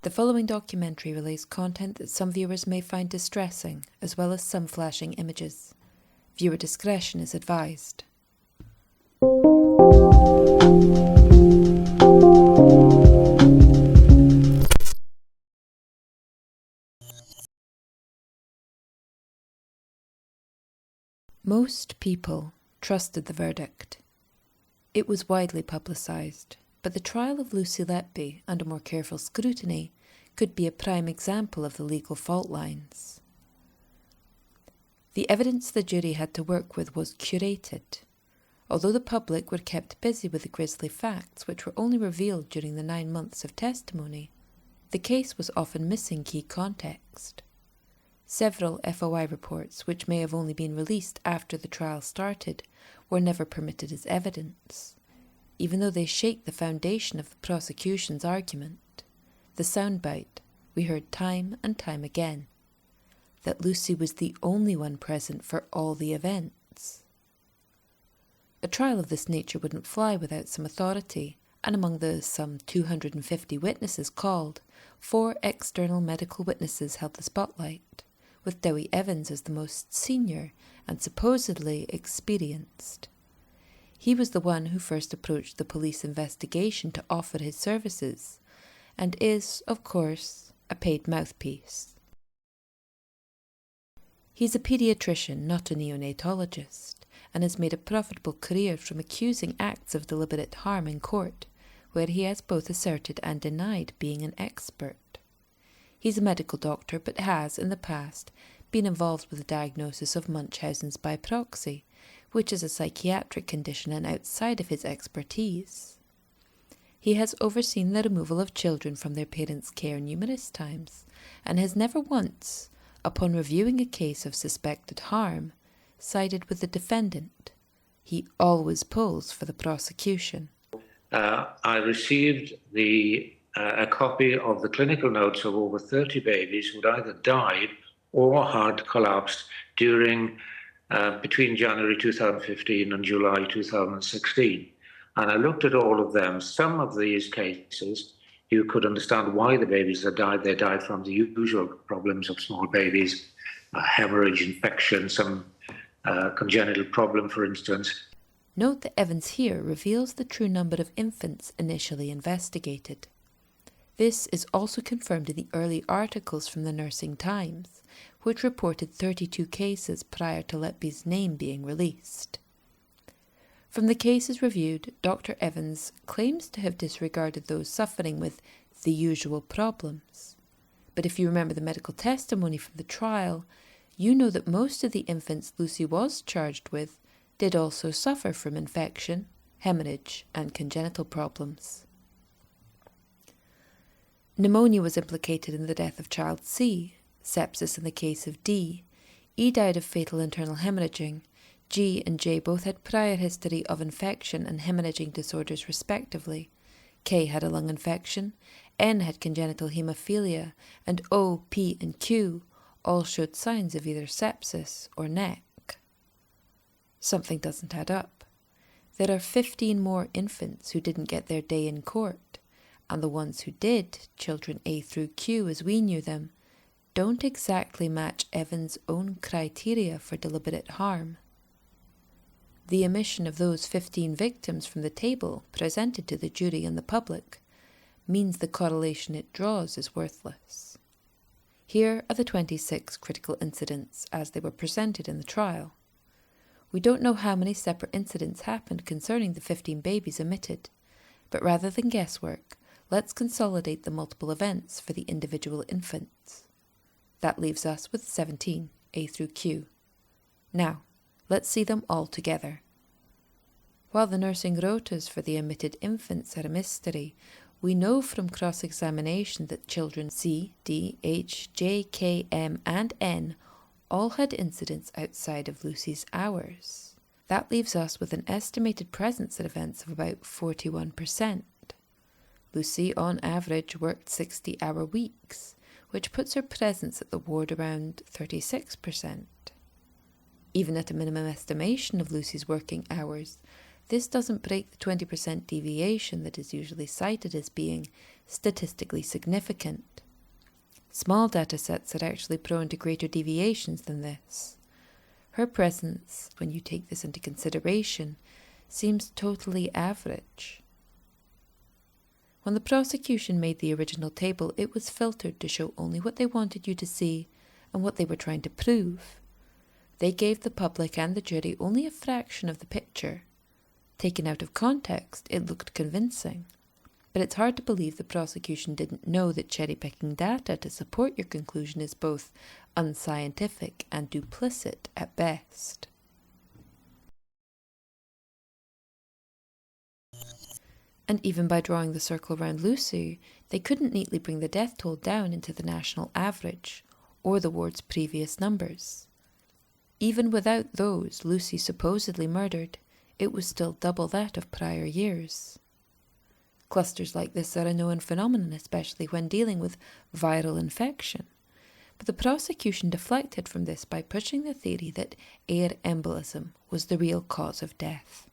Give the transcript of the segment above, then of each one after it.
The following documentary relays content that some viewers may find distressing, as well as some flashing images. Viewer discretion is advised. Most people trusted the verdict. It was widely publicised, but the trial of Lucy Letby, under more careful scrutiny, could be a prime example of the legal fault lines. The evidence the jury had to work with was curated. Although the public were kept busy with the grisly facts which were only revealed during the 9 months of testimony, the case was often missing key context. Several FOI reports, which may have only been released after the trial started, were never permitted as evidence, even though they shake the foundation of the prosecution's argument. The soundbite we heard time and time again, that Lucy was the only one present for all the events. A trial of this nature wouldn't fly without some authority, and among the some 250 witnesses called, 4 external medical witnesses held the spotlight, with Dowie Evans as the most senior and supposedly experienced. He was the one who first approached the police investigation to offer his services, and is, of course, a paid mouthpiece. He's a paediatrician, not a neonatologist, and has made a profitable career from accusing acts of deliberate harm in court, where he has both asserted and denied being an expert. He's a medical doctor, but has, in the past, been involved with the diagnosis of Munchausen's by proxy, which is a psychiatric condition and outside of his expertise. He has overseen the removal of children from their parents' care numerous times, and has never once, upon reviewing a case of suspected harm, sided with the defendant. He always pulls for the prosecution. I received a copy of the clinical notes of over 30 babies who had either died or had collapsed between January 2015 and July 2016. And I looked at all of them. Some of these cases, you could understand why the babies had died. They died from the usual problems of small babies, hemorrhage, infection, some congenital problem, for instance. Note that Evans here reveals the true number of infants initially investigated. This is also confirmed in the early articles from the Nursing Times, which reported 32 cases prior to Letby's name being released. From the cases reviewed, Dr. Evans claims to have disregarded those suffering with the usual problems. But if you remember the medical testimony from the trial, you know that most of the infants Lucy was charged with did also suffer from infection, hemorrhage, and congenital problems. Pneumonia was implicated in the death of child C, sepsis in the case of D. E died of fatal internal hemorrhaging. G and J both had prior history of infection and hemorrhaging disorders respectively. K had a lung infection, N had congenital haemophilia, and O, P and Q all showed signs of either sepsis or neck. Something doesn't add up. There are 15 more infants who didn't get their day in court, and the ones who did, children A through Q as we knew them, don't exactly match Evans' own criteria for deliberate harm. The omission of those 15 victims from the table presented to the jury and the public means the correlation it draws is worthless. Here are the 26 critical incidents as they were presented in the trial. We don't know how many separate incidents happened concerning the 15 babies omitted, but rather than guesswork, let's consolidate the multiple events for the individual infants. That leaves us with 17, A through Q. Now, let's see them all together. While the nursing rotas for the omitted infants are a mystery, we know from cross-examination that children C, D, H, J, K, M and N all had incidents outside of Lucy's hours. That leaves us with an estimated presence at events of about 41%. Lucy, on average, worked 60-hour weeks, which puts her presence at the ward around 36%. Even at a minimum estimation of Lucy's working hours, this doesn't break the 20% deviation that is usually cited as being statistically significant. Small datasets are actually prone to greater deviations than this. Her presence, when you take this into consideration, seems totally average. When the prosecution made the original table, it was filtered to show only what they wanted you to see and what they were trying to prove. They gave the public and the jury only a fraction of the picture. Taken out of context, it looked convincing. But it's hard to believe the prosecution didn't know that cherry-picking data to support your conclusion is both unscientific and duplicit at best. And even by drawing the circle around Lucy, they couldn't neatly bring the death toll down into the national average, or the ward's previous numbers. Even without those Lucy supposedly murdered, it was still double that of prior years. Clusters like this are a known phenomenon, especially when dealing with viral infection. But the prosecution deflected from this by pushing the theory that air embolism was the real cause of death.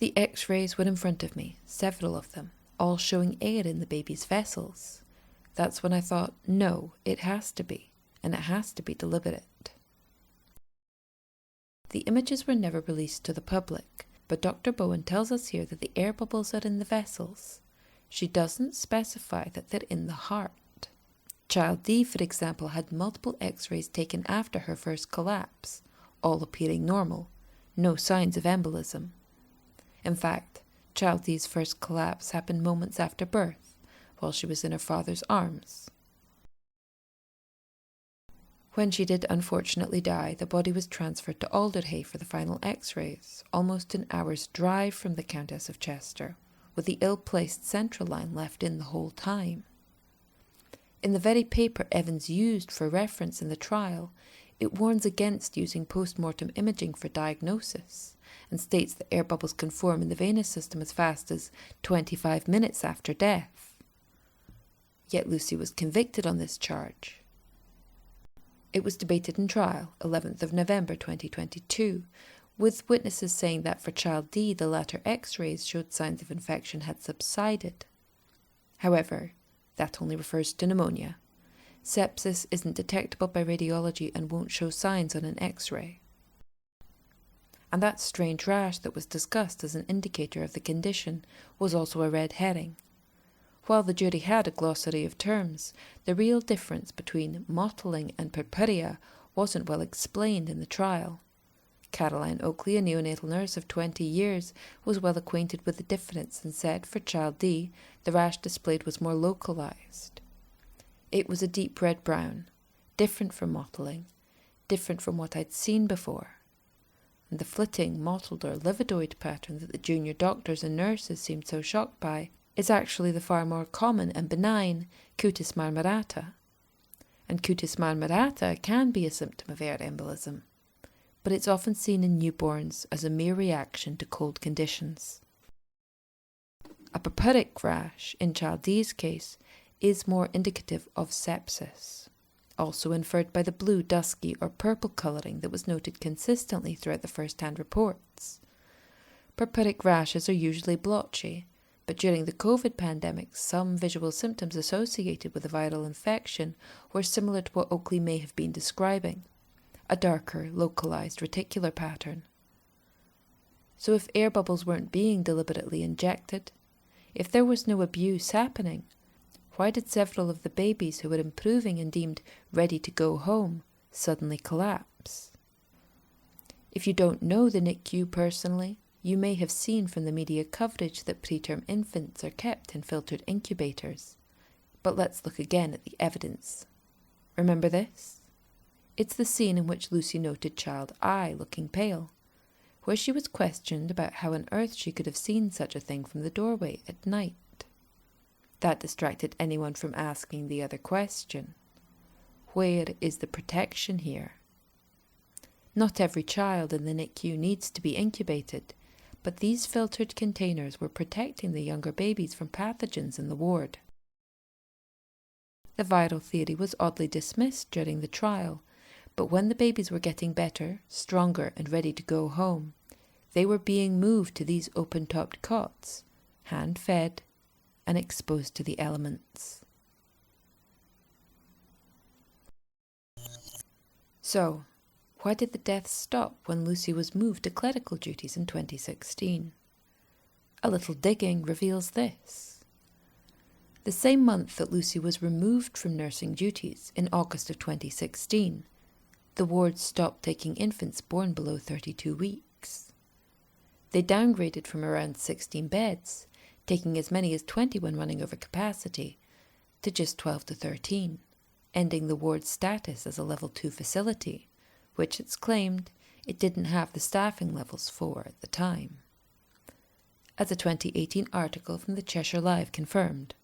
The X-rays were in front of me, several of them, all showing air in the baby's vessels. That's when I thought, no, it has to be, and it has to be deliberate. The images were never released to the public, but Dr. Bowen tells us here that the air bubbles are in the vessels. She doesn't specify that they're in the heart. Child D, for example, had multiple X-rays taken after her first collapse, all appearing normal, no signs of embolism. In fact, Child D's first collapse happened moments after birth, while she was in her father's arms. When she did unfortunately die, the body was transferred to Alderhay for the final X-rays, almost an hour's drive from the Countess of Chester, with the ill-placed central line left in the whole time. In the very paper Evans used for reference in the trial, it warns against using post-mortem imaging for diagnosis, and states that air bubbles can form in the venous system as fast as 25 minutes after death. Yet Lucy was convicted on this charge. It was debated in trial, 11th of November 2022, with witnesses saying that for Child D, the latter X-rays showed signs of infection had subsided. However, that only refers to pneumonia. Sepsis isn't detectable by radiology and won't show signs on an X-ray. And that strange rash that was discussed as an indicator of the condition was also a red herring. While the jury had a glossary of terms, the real difference between mottling and purpurea wasn't well explained in the trial. Caroline Oakley, a neonatal nurse of 20 years, was well acquainted with the difference and said for Child D, the rash displayed was more localized. It was a deep red-brown, different from mottling, different from what I'd seen before. And the flitting, mottled or lividoid pattern that the junior doctors and nurses seemed so shocked by is actually the far more common and benign cutis marmorata. And cutis marmorata can be a symptom of air embolism, but it's often seen in newborns as a mere reaction to cold conditions. A purpuric rash, in Child D's case, is more indicative of sepsis, also inferred by the blue, dusky or purple colouring that was noted consistently throughout the first-hand reports. Purpuric rashes are usually blotchy, but during the COVID pandemic, some visual symptoms associated with a viral infection were similar to what Oakley may have been describing, a darker, localized reticular pattern. So if air bubbles weren't being deliberately injected, if there was no abuse happening, why did several of the babies who were improving and deemed ready to go home suddenly collapse? If you don't know the NICU personally, you may have seen from the media coverage that preterm infants are kept in filtered incubators. But let's look again at the evidence. Remember this? It's the scene in which Lucy noted Child I looking pale, where she was questioned about how on earth she could have seen such a thing from the doorway at night. That distracted anyone from asking the other question. Where is the protection here? Not every child in the NICU needs to be incubated, but these filtered containers were protecting the younger babies from pathogens in the ward. The viral theory was oddly dismissed during the trial, but when the babies were getting better, stronger and ready to go home, they were being moved to these open-topped cots, hand-fed and exposed to the elements. So, why did the deaths stop when Lucy was moved to clerical duties in 2016? A little digging reveals this. The same month that Lucy was removed from nursing duties, in August of 2016, the ward stopped taking infants born below 32 weeks. They downgraded from around 16 beds, taking as many as 20 when running over capacity, to just 12 to 13, ending the ward's status as a level 2 facility, which it's claimed it didn't have the staffing levels for at the time. As a 2018 article from the Cheshire Live confirmed,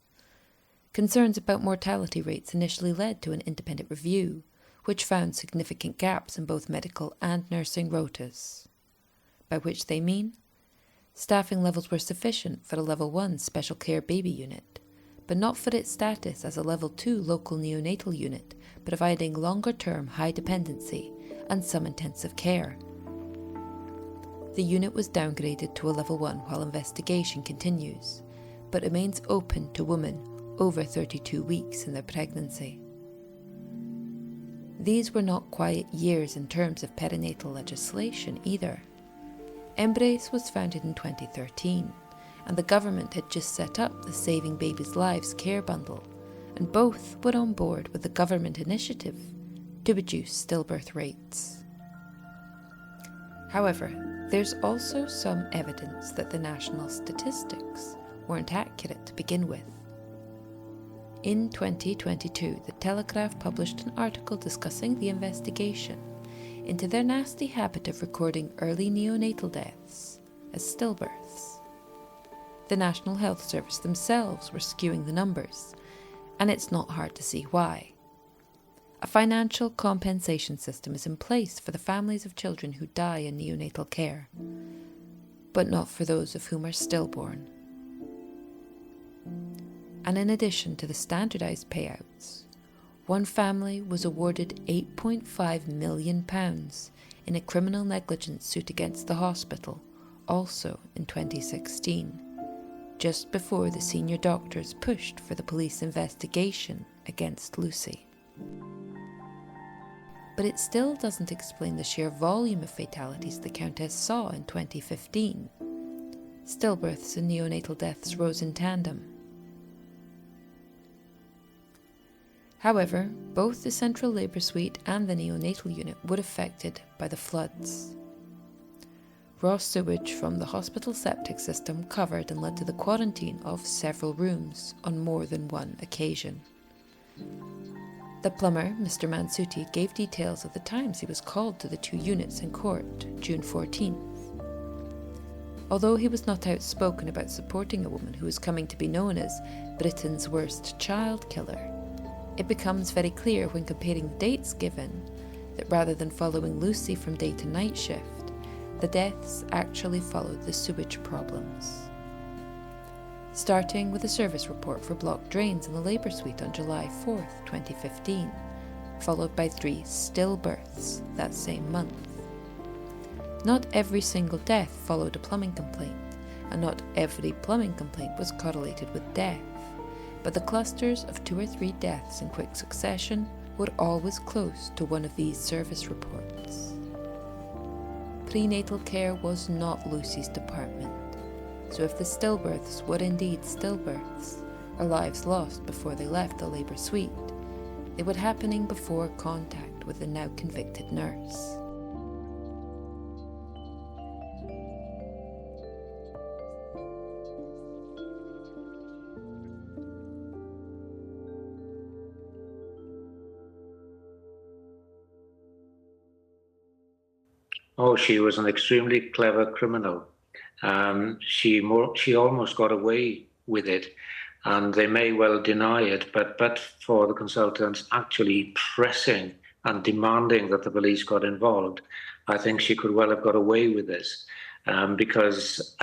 concerns about mortality rates initially led to an independent review, which found significant gaps in both medical and nursing rotas. By which they mean, staffing levels were sufficient for a level 1 special care baby unit, but not for its status as a level 2 local neonatal unit, providing longer-term high dependency and some intensive care. The unit was downgraded to a level 1 while investigation continues, but remains open to women over 32 weeks in their pregnancy. These were not quiet years in terms of perinatal legislation either. Embrace was founded in 2013, and the government had just set up the Saving Babies' Lives Care Bundle, and both were on board with the government initiative to reduce stillbirth rates. However, there's also some evidence that the national statistics weren't accurate to begin with. In 2022, the Telegraph published an article discussing the investigation into their nasty habit of recording early neonatal deaths as stillbirths. The National Health Service themselves were skewing the numbers, and it's not hard to see why. A financial compensation system is in place for the families of children who die in neonatal care, but not for those of whom are stillborn. And in addition to the standardised payouts, one family was awarded £8.5 million in a criminal negligence suit against the hospital, also in 2016, just before the senior doctors pushed for the police investigation against Lucy. But it still doesn't explain the sheer volume of fatalities the Countess saw in 2015. Stillbirths and neonatal deaths rose in tandem. However, both the Central Labour Suite and the neonatal unit were affected by the floods. Raw sewage from the hospital septic system covered and led to the quarantine of several rooms on more than one occasion. The plumber, Mr. Mansuti, gave details of the times he was called to the two units in court, June 14th. Although he was not outspoken about supporting a woman who was coming to be known as Britain's worst child killer, it becomes very clear when comparing the dates given that rather than following Lucy from day to night shift, the deaths actually followed the sewage problems. Starting with a service report for blocked drains in the Labour Suite on July 4th, 2015, followed by 3 stillbirths that same month. Not every single death followed a plumbing complaint, and not every plumbing complaint was correlated with death, but the clusters of 2 or 3 deaths in quick succession were always close to one of these service reports. Prenatal care was not Lucy's department, so if the stillbirths were indeed stillbirths, or lives lost before they left the Labour Suite, they were happening before contact with the now convicted nurse. Oh, she was an extremely clever criminal. She almost got away with it, and they may well deny it, but for the consultants actually pressing and demanding that the police got involved, I think she could well have got away with this, because